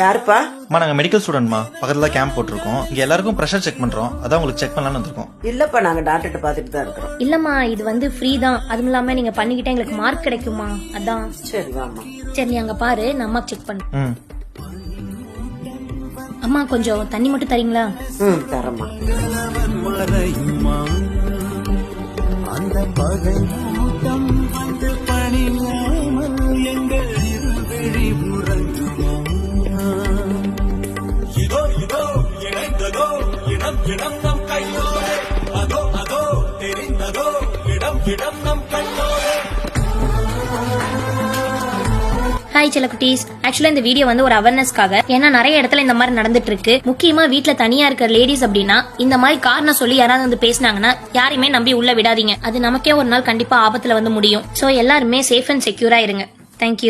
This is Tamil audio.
யாருப்பா? நாங்க மெடிக்கல் ஸ்டூடெண்ட்மா, பக்கத்துல கேம்ப் போட்டிருக்கோம். இங்க எல்லாருக்கும் பிரஷர் செக் பண்றோம். அதான் உங்களுக்கு செக் பண்ணலாம்னு வந்திருக்கோம். இல்லப்பா, நாங்க டாக்டர்கிட்ட பாத்துட்டு தான் இருக்கிறோம். இல்லம்மா, இது வந்து ஃப்ரீ தான். அதுவும் இல்லாம நீங்க பண்ணிக்கிட்டா எங்களுக்கு மார்க் கிடைக்குமா, அதான். சரி வாமா. சரி, நீ அங்க பாரு, நான் அம்மா செக் பண்ணு. ம். அம்மா கொஞ்சம் தண்ணி மட்டும் தரீங்களா? தரமா. அந்த பகை கூட்டம் வந்து பணியாமல் எங்கள் இருவிழி உறங்குமா? இதோ இதோ இணைந்ததோ இடம் இடம் நம் கையோரே, அதோ அதோ தெரிந்ததோ இடம் இடம் நம் கண்ணோரே. ஹாய் செல்லக்குட்டீஸ். ஆக்சுவலா இந்த வீடியோ வந்து ஒரு அவேர்னஸ்க்காக. ஏன்னா நிறைய இடத்துல இந்த மாதிரி நடந்துட்டு இருக்கு. முக்கியமா வீட்ல தனியா இருக்கிற லேடிஸ் அப்படின்னா இந்த மாதிரி காரணம் சொல்லி யாராவது வந்து பேசினாங்கன்னா யாரையுமே நம்பி உள்ள விடாதீங்க. அது நமக்கே ஒரு நாள் கண்டிப்பா ஆபத்துல வந்து முடியும். சோ எல்லாருமே சேஃப் அண்ட் செக்யூரா இருங்க. தேங்க்யூ.